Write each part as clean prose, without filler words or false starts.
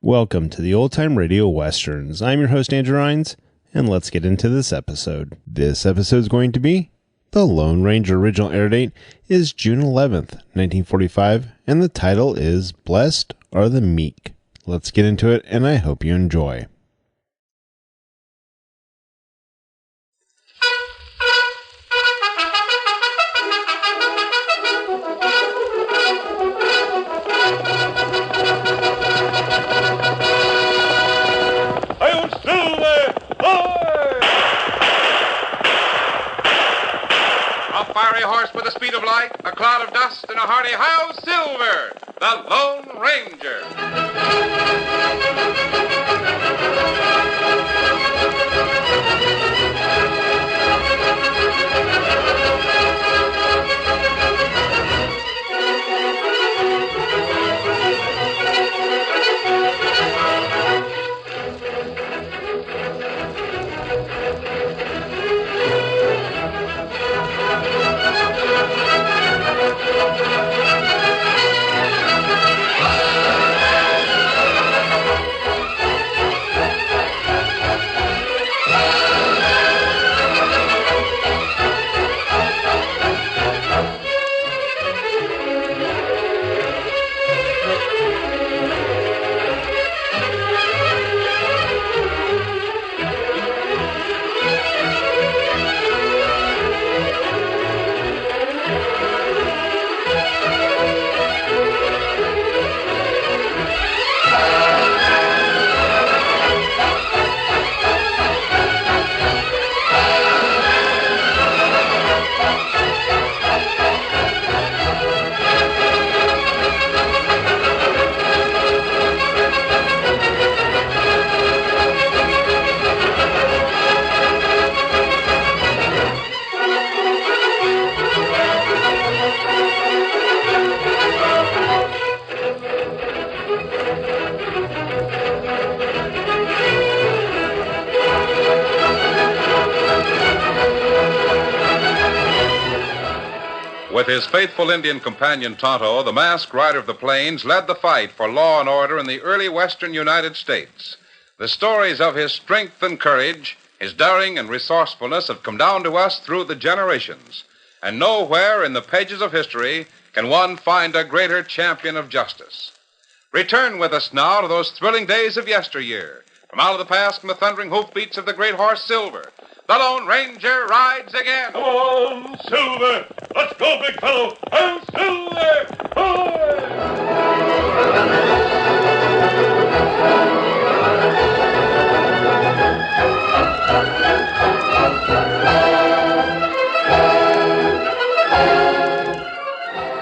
Welcome to the Old Time Radio Westerns. I'm your host, Andrew Rhines, and let's get into this episode. This episode is going to be The Lone Ranger. Original air date is June 11th, 1945, and the title is Blessed Are the Meek. Let's get into it, and I hope you enjoy. Fiery horse with the speed of light, a cloud of dust, and a hearty "Hi-Yo Silver!" The Lone Ranger. With his faithful Indian companion Tonto, the masked rider of the plains led the fight for law and order in the early western United States. The stories of his strength and courage, his daring and resourcefulness have come down to us through the generations. And nowhere in the pages of history can one find a greater champion of justice. Return with us now to those thrilling days of yesteryear. From out of the past come the thundering hoofbeats of the great horse Silver. The Lone Ranger rides again. Come on, Silver. Let's go, big fellow. I'm Silver.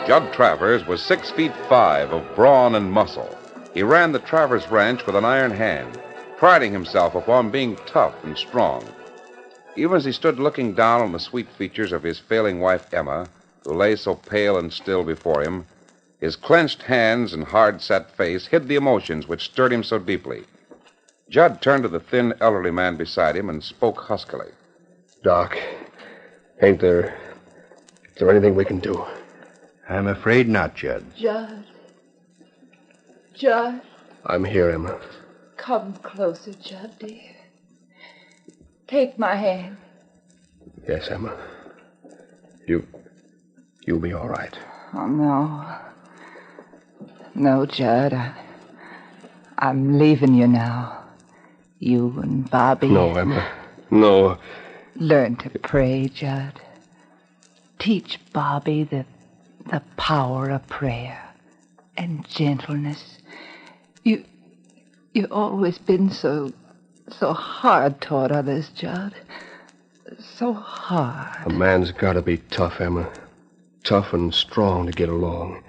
Judd Travers was 6'5" of brawn and muscle. He ran the Travers Ranch with an iron hand, priding himself upon being tough and strong. Even as he stood looking down on the sweet features of his failing wife, Emma, who lay so pale and still before him, his clenched hands and hard-set face hid the emotions which stirred him so deeply. Judd turned to the thin, elderly man beside him and spoke huskily. Doc, is there anything we can do? I'm afraid not, Judd. Judd. I'm here, Emma. Come closer, Judd, dear. Take my hand. Yes, Emma. You'll be all right. Oh, no. No, Judd. I'm leaving you now. You and Bobby. No, Emma. No. Learn to pray, Judd. Teach Bobby the power of prayer and gentleness. You always been so hard toward others, Judd. So hard. A man's got to be tough, Emma. Tough and strong to get along.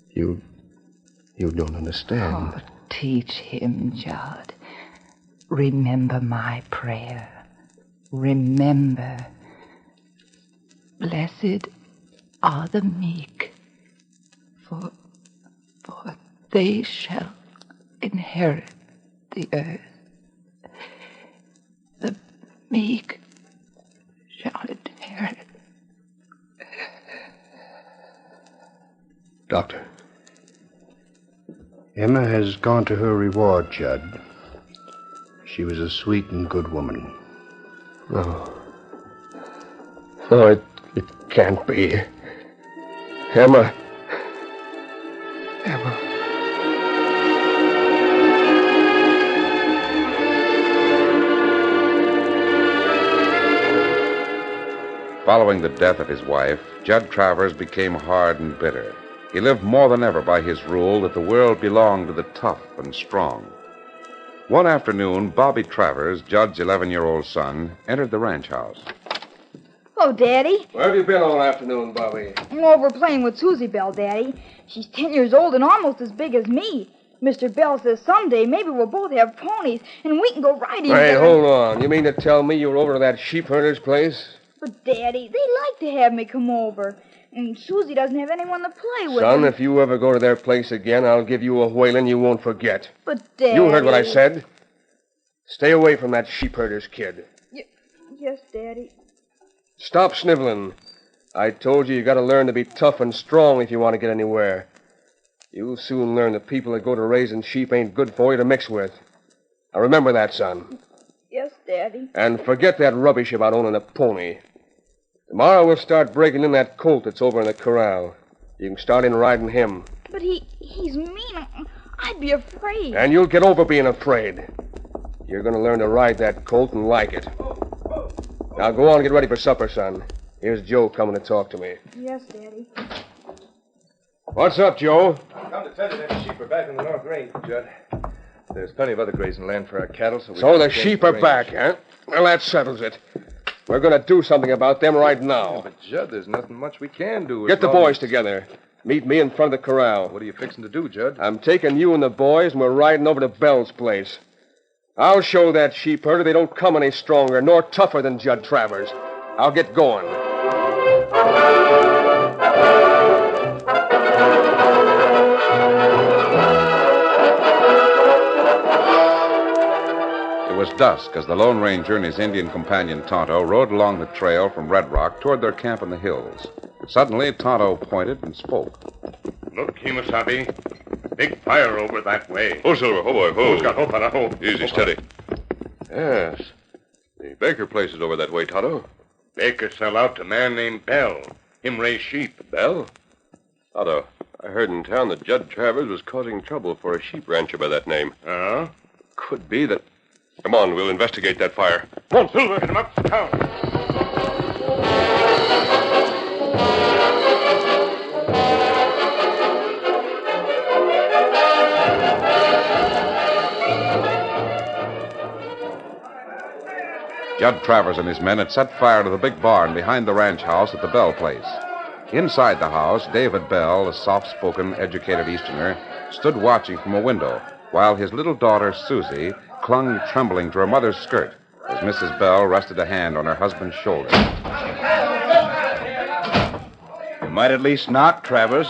You don't understand. Oh, teach him, Judd. Remember my prayer. Remember. Blessed are the meek, for they shall inherit the earth. The meek shall inherit. Doctor. Emma has gone to her reward, Judd. She was a sweet and good woman. No. No, it can't be. Emma. Emma. Following the death of his wife, Judd Travers became hard and bitter. He lived more than ever by his rule that the world belonged to the tough and strong. One afternoon, Bobby Travers, Judd's 11-year-old son, entered the ranch house. Oh, Daddy. Where have you been all afternoon, Bobby? I'm over playing with Susie Bell, Daddy. She's 10 years old and almost as big as me. Mr. Bell says someday maybe we'll both have ponies and we can go riding. Hey, hold on. You mean to tell me you were over to that sheep herder's place? But, Daddy, they like to have me come over. And Susie doesn't have anyone to play with. Son, if you ever go to their place again, I'll give you a whaling you won't forget. But, Daddy... You heard what I said. Stay away from that sheep herder's kid. Yes, Daddy. Stop sniveling. I told you got to learn to be tough and strong if you want to get anywhere. You'll soon learn that people that go to raising sheep ain't good for you to mix with. Now remember that, son. Yes, Daddy. And forget that rubbish about owning a pony. Tomorrow we'll start breaking in that colt that's over in the corral. You can start in riding him. But he's mean. I'd be afraid. And you'll get over being afraid. You're going to learn to ride that colt and like it. Now go on and get ready for supper, son. Here's Joe coming to talk to me. Yes, Daddy. What's up, Joe? I come to tell you that sheep are back in the North Range, Judd. There's plenty of other grazing land for our cattle, so So the sheep are back, huh? Well, that settles it. We're going to do something about them right now. But, Judd, there's nothing much we can do. Get the boys together. Meet me in front of the corral. What are you fixing to do, Judd? I'm taking you and the boys, and we're riding over to Bell's place. I'll show that sheep herder they don't come any stronger nor tougher than Judd Travers. I'll get going. It was dusk as the Lone Ranger and his Indian companion Tonto rode along the trail from Red Rock toward their camp in the hills. Suddenly, Tonto pointed and spoke. Look, Kimasabi. Big fire over that way. Oh, Silver. Oh, boy. Oh. Who's got hope on a hoe? Easy, steady. Yes. The Baker place is over that way, Tonto. Baker sell out to a man named Bell. Him raise sheep. Bell? Tonto, I heard in town that Judd Travers was causing trouble for a sheep rancher by that name. Could be that... Come on, we'll investigate that fire. Come on, Silver. Get him up town. Judd Travers and his men had set fire to the big barn behind the ranch house at the Bell place. Inside the house, David Bell, a soft-spoken, educated Easterner, stood watching from a window, while his little daughter, Susie, clung trembling to her mother's skirt as Mrs. Bell rested a hand on her husband's shoulder. You might at least knock, Travers.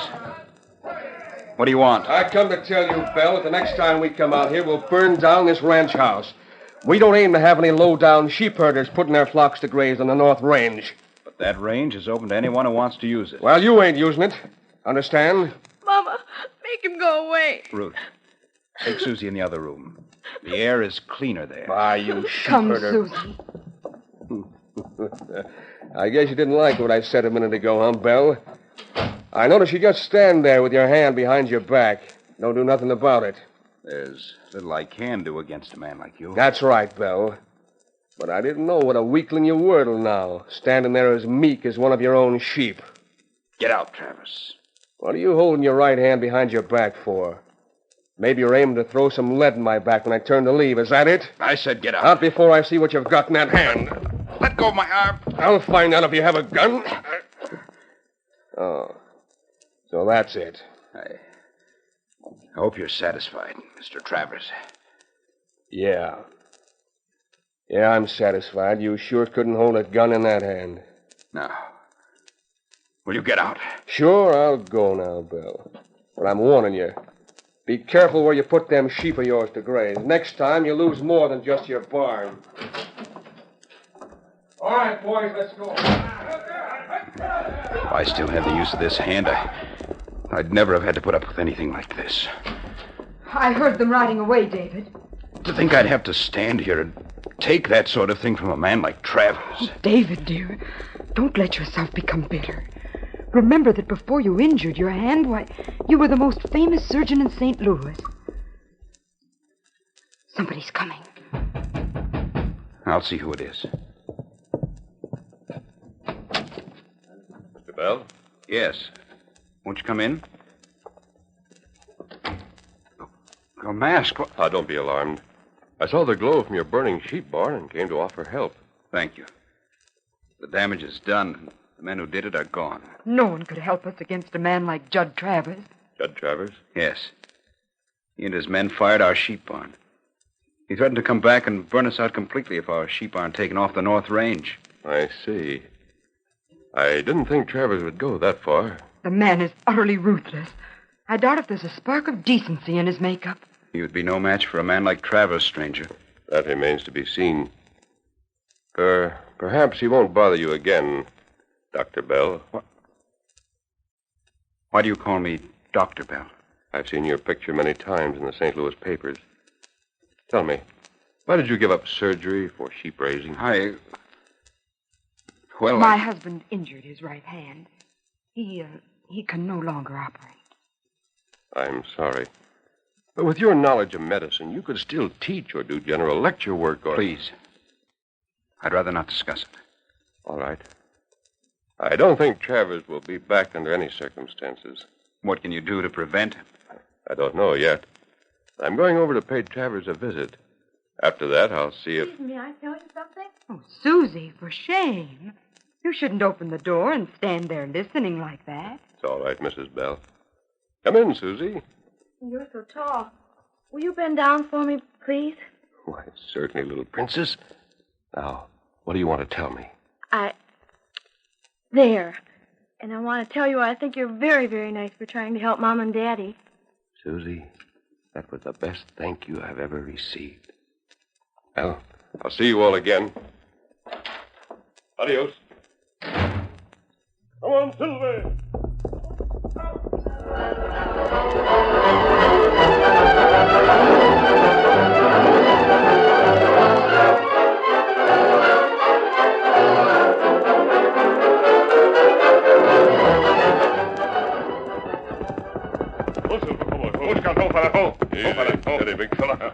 What do you want? I come to tell you, Bell, that the next time we come out here, we'll burn down this ranch house. We don't aim to have any low-down sheep herders putting their flocks to graze on the North Range. But that range is open to anyone who wants to use it. Well, you ain't using it. Understand? Mama, make him go away. Ruth, take Susie in the other room. The air is cleaner there. Why, you sheep Come, herder. Susie. I guess you didn't like what I said a minute ago, huh, Bell? I notice you just stand there with your hand behind your back. Don't do nothing about it. There's little I can do against a man like you. That's right, Bell. But I didn't know what a weakling you were till now, standing there as meek as one of your own sheep. Get out, Travers. What are you holding your right hand behind your back for? Maybe you're aiming to throw some lead in my back when I turn to leave. Is that it? I said get out. Not before I see what you've got in that hand. Let go of my arm. I'll find out if you have a gun. Oh. So that's it. I hope you're satisfied, Mr. Travers. Yeah. Yeah, I'm satisfied. You sure couldn't hold a gun in that hand. Now, will you get out? Sure, I'll go now, Bill. But I'm warning you. Be careful where you put them sheep of yours to graze. Next time, you lose more than just your barn. All right, boys, let's go. If I still had the use of this hand, I'd never have had to put up with anything like this. I heard them riding away, David. To think I'd have to stand here and take that sort of thing from a man like Travers. Oh, David, dear, don't let yourself become bitter. Remember that before you injured your hand, why, you were the most famous surgeon in St. Louis. Somebody's coming. I'll see who it is. Mr. Bell? Yes. Won't you come in? Your mask. Don't be alarmed. I saw the glow from your burning sheep barn and came to offer help. Thank you. The damage is done. The men who did it are gone. No one could help us against a man like Judd Travers. Judd Travers? Yes. He and his men fired our sheep barn. He threatened to come back and burn us out completely if our sheep aren't taken off the North Range. I see. I didn't think Travers would go that far. The man is utterly ruthless. I doubt if there's a spark of decency in his makeup. He would be no match for a man like Travers, stranger. That remains to be seen. Perhaps he won't bother you again, Dr. Bell. Why do you call me Dr. Bell? I've seen your picture many times in the St. Louis papers. Tell me, why did you give up surgery for sheep raising? My husband injured his right hand. He can no longer operate. I'm sorry. But with your knowledge of medicine, you could still teach or do general lecture work or... Please. I'd rather not discuss it. All right. I don't think Travers will be back under any circumstances. What can you do to prevent him? I don't know yet. I'm going over to pay Travers a visit. After that, I'll see if... May I tell you something? Oh, Susie, for shame. You shouldn't open the door and stand there listening like that. It's all right, Mrs. Bell. Come in, Susie. You're so tall. Will you bend down for me, please? Why, certainly, little princess. Now, what do you want to tell me? There. And I want to tell you I think you're very, very nice for trying to help Mom and Daddy. Susie, that was the best thank you I've ever received. Well, I'll see you all again. Adios. Come on, Silver. Steady, big fella.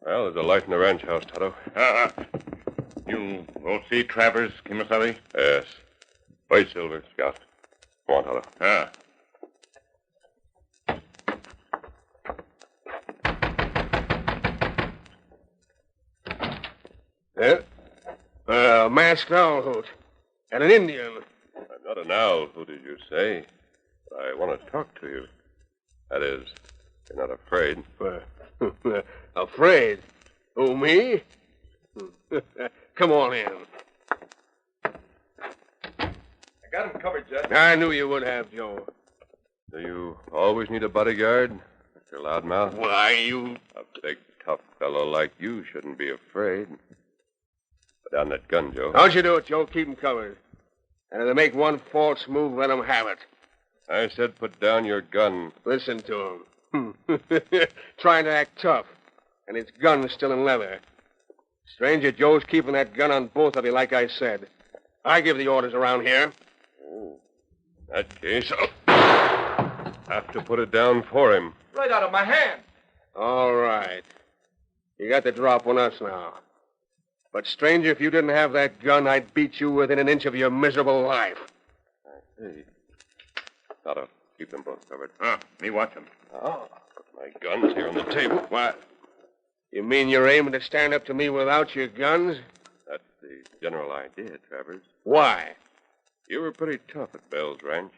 Well, there's a light in the ranch house, Toto. You will see Travers, Kimasabi? Yes. Wait, Silver, Scout. Come on, Toto. A masked owl hoot. And an Indian. I'm not an owl, who did you say? But I want to talk to you. That is, you're not afraid. Afraid? Who, me? Come on in. I got him covered, Judge. I knew you would have, Joe. Do you always need a bodyguard, Mr. Loudmouth? Why, you... A big, tough fellow like you shouldn't be afraid. Put down that gun, Joe. How'd you do it, Joe? Keep him covered. And if they make one false move, let them have it. I said put down your gun. Listen to him. Trying to act tough. And his gun's still in leather. Stranger Joe's keeping that gun on both of you, like I said. I give the orders around here. Oh, in that case, I'll have to put it down for him. Right out of my hand. All right. You got the drop on us now. But, stranger, if you didn't have that gun, I'd beat you within an inch of your miserable life. I see. Toto, keep them both covered. Me watch him. Oh, put my guns here on the table. What? You mean you're aiming to stand up to me without your guns? That's the general idea, Travers. Why? You were pretty tough at Bell's Ranch.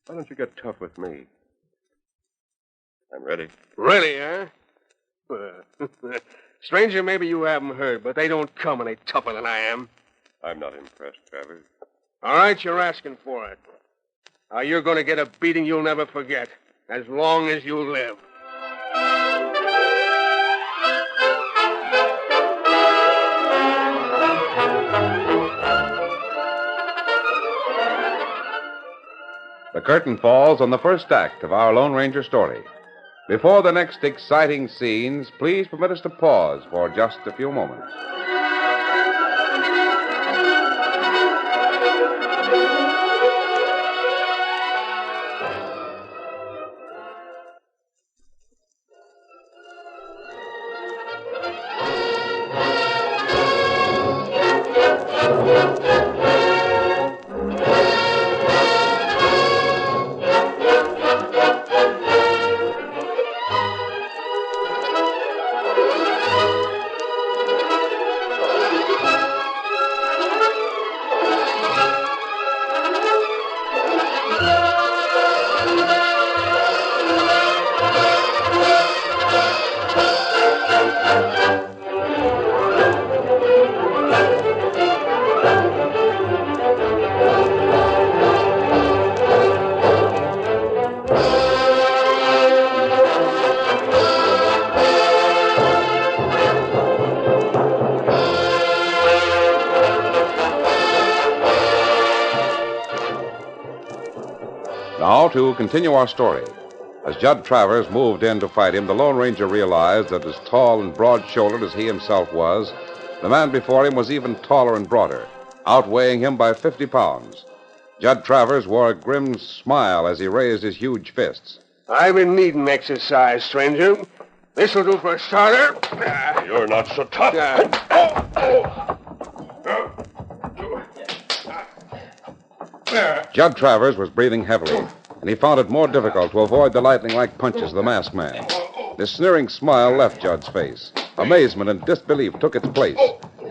Why don't you get tough with me? I'm ready. Really, huh? Stranger, maybe you haven't heard, but they don't come any tougher than I am. I'm not impressed, Travers. All right, you're asking for it. Now, you're going to get a beating you'll never forget, as long as you live. The curtain falls on the first act of our Lone Ranger story. Before the next exciting scenes, please permit us to pause for just a few moments. Now, to continue our story. As Judd Travers moved in to fight him, the Lone Ranger realized that as tall and broad-shouldered as he himself was, the man before him was even taller and broader, outweighing him by 50 pounds. Judd Travers wore a grim smile as he raised his huge fists. I've been needing exercise, stranger. This'll do for a starter. You're not so tough. Judd Travers was breathing heavily, and he found it more difficult to avoid the lightning-like punches of the masked man. The sneering smile left Judd's face. Amazement and disbelief took its place.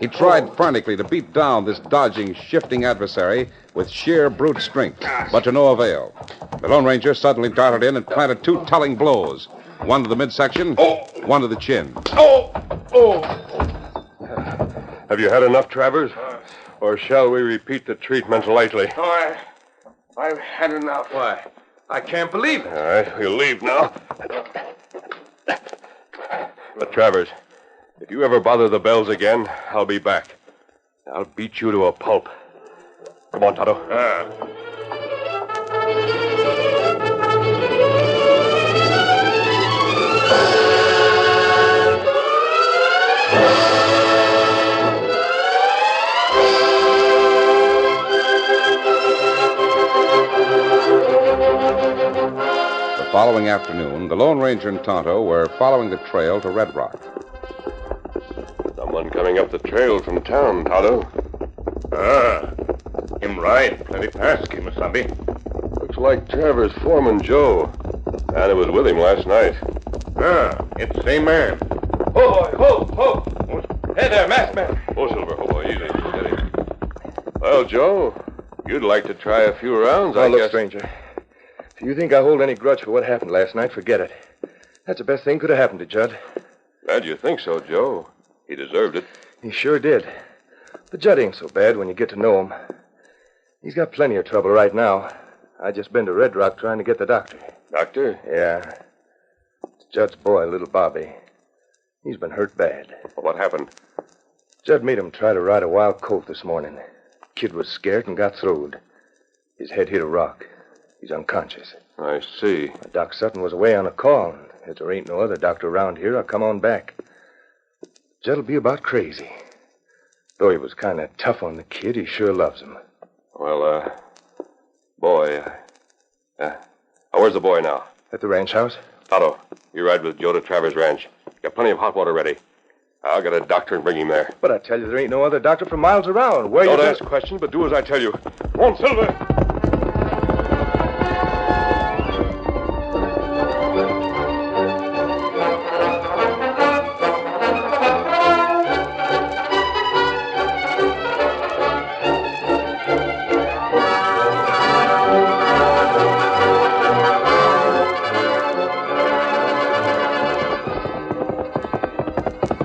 He tried frantically to beat down this dodging, shifting adversary with sheer brute strength, but to no avail. The Lone Ranger suddenly darted in and planted 2 telling blows, one to the midsection, one to the chin. Have you had enough, Travers? Or shall we repeat the treatment lightly? Oh, I've had enough. Why? I can't believe it. All right, we'll leave now. But, Travers, if you ever bother the Bells again, I'll be back. I'll beat you to a pulp. Come on, Tonto. The following afternoon, the Lone Ranger and Tonto were following the trail to Red Rock. Someone coming up the trail from town, Tonto. Him ride plenty fast, Kimasabi. Looks like Travers' foreman, Joe. Man who was with him last night. It's the same man. Ho! Hey there, masked man. Oh, Silver, oh, easy, steady. Well, Joe, you'd like to try a few rounds, I Look, guess. stranger. If you think I hold any grudge for what happened last night, forget it. That's the best thing could have happened to Judd. Glad you think so, Joe. He deserved it. He sure did. But Judd ain't so bad when you get to know him. He's got plenty of trouble right now. I just been to Red Rock trying to get the doctor. Doctor? Yeah. It's Judd's boy, little Bobby. He's been hurt bad. What happened? Judd made him try to ride a wild colt this morning. Kid was scared and got throwed. His head hit a rock. He's unconscious. I see. Doc Sutton was away on a call. If there ain't no other doctor around here, I'll come on back. Judd'll be about crazy. Though he was kind of tough on the kid, he sure loves him. Well, boy. Where's the boy now? At the ranch house? Tonto, you ride with Joe to Travers Ranch. Got plenty of hot water ready. I'll get a doctor and bring him there. But I tell you, there ain't no other doctor for miles around. Where Don't you ask questions, but do as I tell you. Come on, Silver.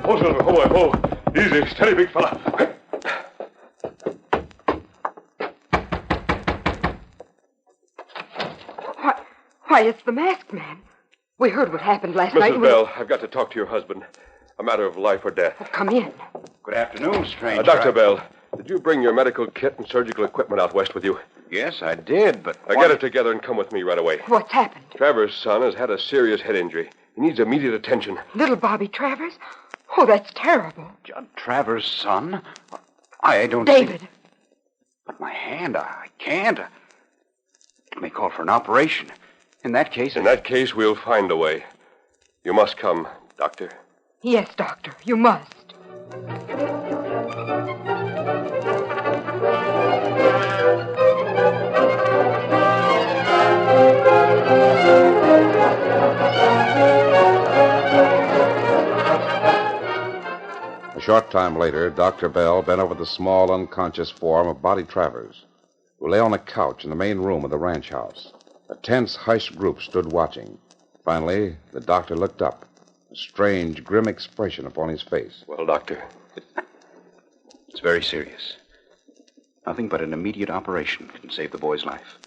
Oh, Silver, oh. Easy, steady, big fella. Why, it's the masked man. We heard what happened last night. Mrs. Bell, I've got to talk to your husband. A matter of life or death. Come in. Good afternoon, stranger. Dr. Bell, did you bring your medical kit and surgical equipment out west with you? Yes, I did, but... Get it together and come with me right away. What's happened? Travers' son has had a serious head injury. He needs immediate attention. Little Bobby Travers? Oh, that's terrible. Judd Travers' son? I don't David. see... But my hand, I can't. It may call for an operation. In that case... In that case, we'll find a way. You must come, Doctor. Yes, Doctor, you must. A short time later, Dr. Bell bent over the small, unconscious form of Bobby Travers, who lay on a couch in the main room of the ranch house. A tense, hushed group stood watching. Finally, the doctor looked up, a strange, grim expression upon his face. Well, Doctor? It's very serious. Nothing but an immediate operation can save the boy's life.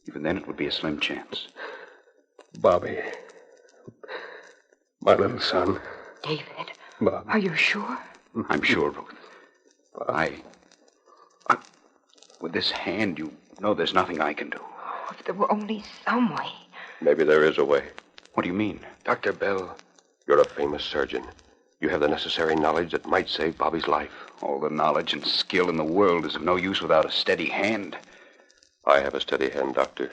Even then, it would be a slim chance. Bobby. My little son. David. Bob. Are you sure? I'm sure, Ruth. I... With this hand, you know there's nothing I can do. Oh, if there were only some way. Maybe there is a way. What do you mean? Dr. Bell, you're a famous surgeon. You have the necessary knowledge that might save Bobby's life. All the knowledge and skill in the world is of no use without a steady hand. I have a steady hand, Doctor.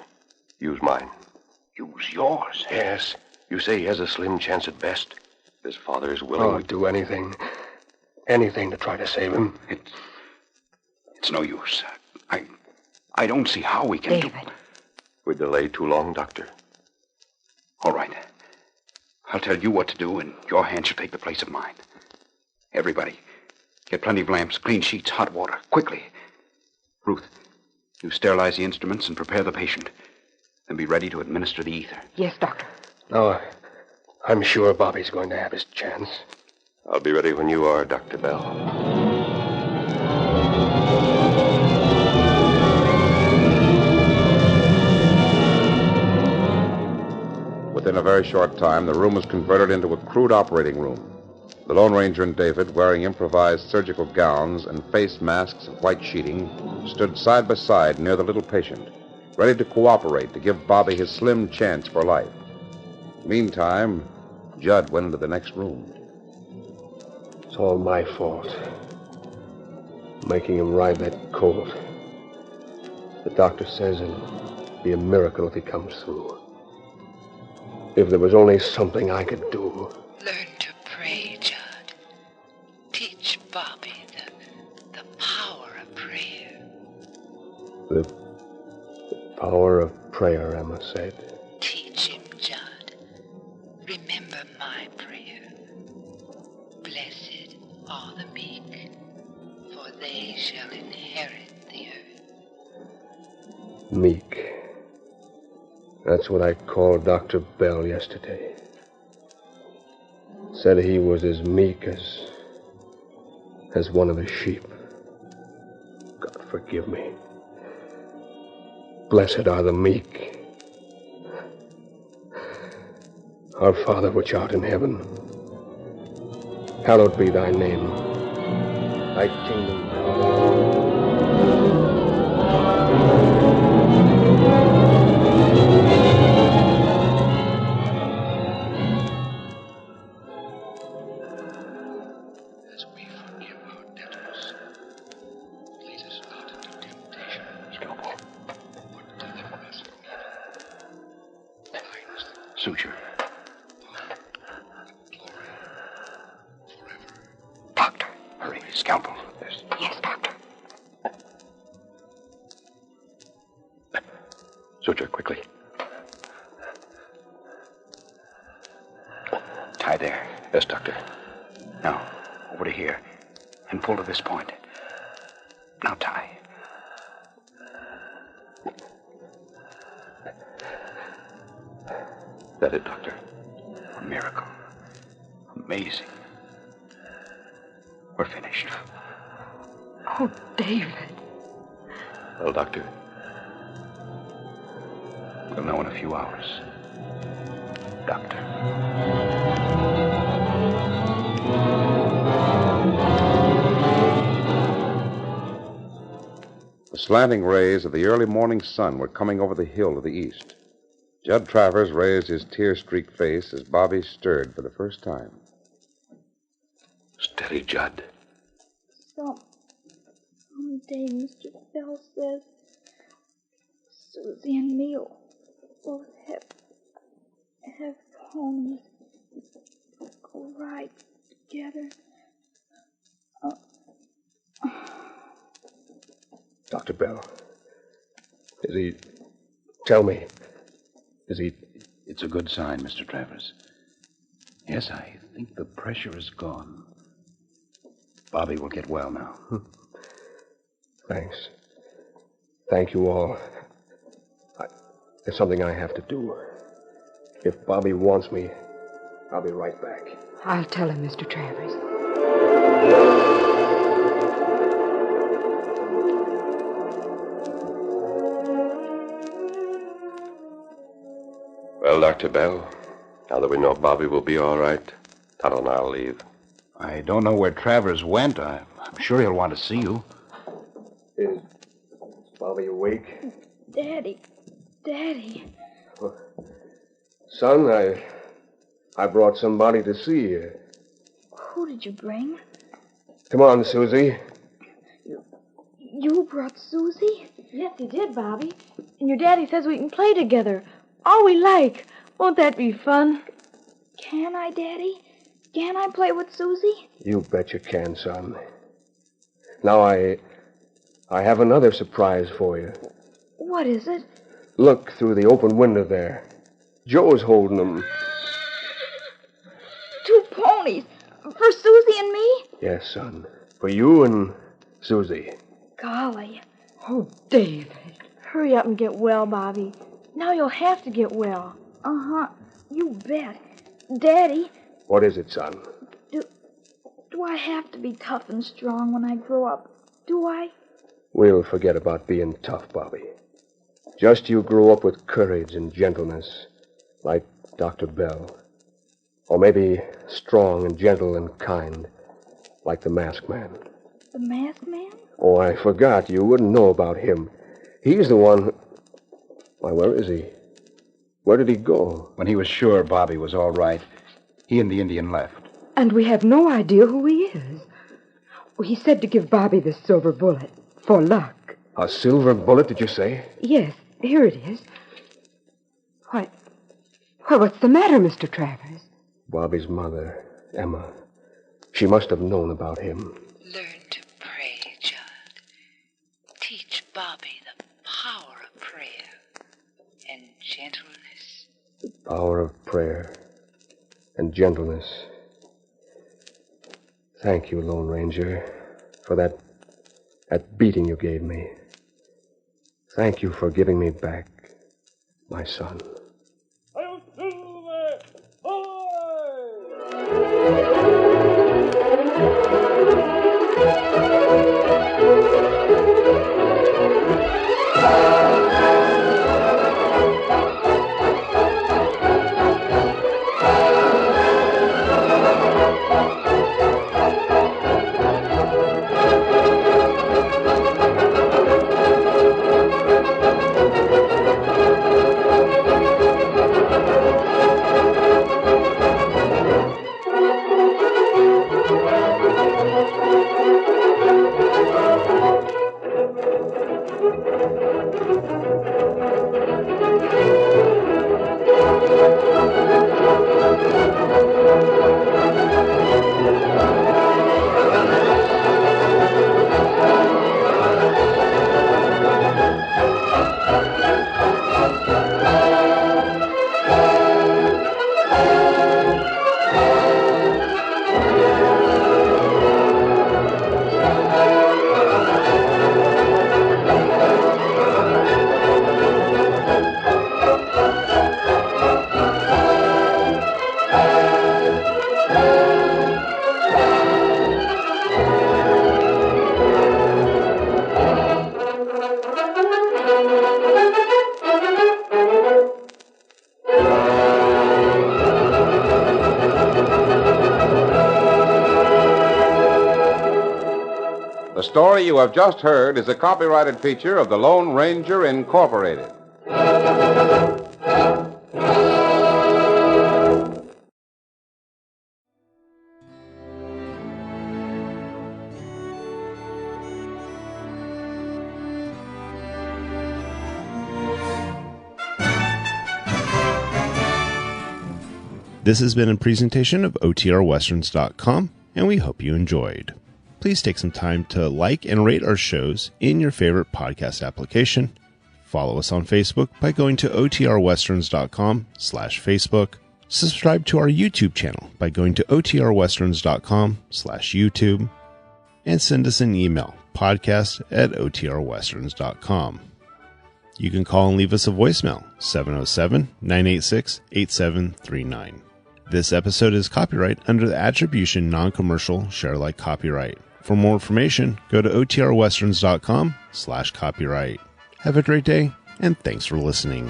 Use mine. Use yours? Yes. You say he has a slim chance at best. His father is willing... I'll do anything. Anything to try to save him. It's no use. I don't see how we can David. We delay too long, Doctor. All right. I'll tell you what to do, and your hand shall take the place of mine. Everybody, get plenty of lamps, clean sheets, hot water, quickly. Ruth, you sterilize the instruments and prepare the patient. Then be ready to administer the ether. Yes, Doctor. No, I'm sure Bobby's going to have his chance. I'll be ready when you are, Dr. Bell. Within a very short time, the room was converted into a crude operating room. The Lone Ranger and David, wearing improvised surgical gowns and face masks of white sheeting, stood side by side near the little patient, ready to cooperate to give Bobby his slim chance for life. Meantime, Judd went into the next room. It's all my fault. Making him ride that colt. The doctor says it'll be a miracle if he comes through. If there was only something I could do. Learn to pray, Judd. Teach Bobby the power of prayer. The power of prayer, Emma said. Teach him, Judd. Remember my prayer. Blessed are the meek, for they shall inherit the earth. Meek. That's what I called Dr. Bell yesterday. Said he was as meek as one of the sheep. God forgive me. Blessed are the meek. Our Father which art in heaven, hallowed be thy name. Thy kingdom come. Suture. Doctor. Hurry, scalpel. Yes, Doctor. Suture, quickly. Tie there. Yes, Doctor. Now, over to here. And pull to this point. Now tie. That it, Doctor? A miracle. Amazing. We're finished. Oh, David. Well, Doctor? We'll know in a few hours. Doctor. The slanting rays of the early morning sun were coming over the hill to the east. Judd Travers raised his tear-streaked face as Bobby stirred for the first time. Steady, Judd. Someday Mr. Bell says Susie and me will both have ponies. Go ride together. Dr. Bell. Is he... Tell me. Is he... It's a good sign, Mr. Travers. Yes, I think the pressure is gone. Bobby will get well now. Thanks. Thank you all. There's something I have to do. If Bobby wants me, I'll be right back. I'll tell him, Mr. Travers. Well, Dr. Bell, now that we know Bobby will be all right, Tonto and I'll leave. I don't know where Travers went. I'm sure he'll want to see you. Is Bobby awake? Daddy. Son, I brought somebody to see you. Who did you bring? Come on, Susie. You brought Susie? Yes, he did, Bobby. And your daddy says we can play together. All we like. Won't that be fun? Can I, Daddy? Can I play with Susie? You bet you can, son. Now I have another surprise for you. What is it? Look through the open window there. Joe's holding them. 2 ponies. For Susie and me? Yes, son. For you and Susie. Golly. Oh, David. Hurry up and get well, Bobby. Now you'll have to get well. Uh-huh. You bet. Daddy, What is it, son? do I have to be tough and strong when I grow up? Do I? We'll forget about being tough, Bobby. Just you grow up with courage and gentleness, like Dr. Bell. Or maybe strong and gentle and kind, like the Masked Man. The Masked Man? Oh, I forgot. You wouldn't know about him. He's the one who... Why, where is he? Where did he go? When he was sure Bobby was all right, he and the Indian left. And we have no idea who he is. Well, he said to give Bobby the silver bullet for luck. A silver bullet, did you say? Yes, here it is. Why, what's the matter, Mr. Travers? Bobby's mother, Emma. She must have known about him. Learn to pray, Judd. Teach Bobby the power of prayer and gentleness. The power of prayer and gentleness. Thank you, Lone Ranger, for that beating you gave me. Thank you for giving me back my son. The story you have just heard is a copyrighted feature of the Lone Ranger Incorporated. This has been a presentation of OTRWesterns.com, and we hope you enjoyed. Please take some time to like and rate our shows in your favorite podcast application. Follow us on Facebook by going to OTRWesterns.com/Facebook. Subscribe to our YouTube channel by going to OTRWesterns.com/YouTube. And send us an email, podcast@OTRWesterns.com. You can call and leave us a voicemail, 707-986-8739. This episode is copyright under the Attribution Non-Commercial Share Alike copyright. For more information, go to OTRWesterns.com/copyright. Have a great day, and thanks for listening.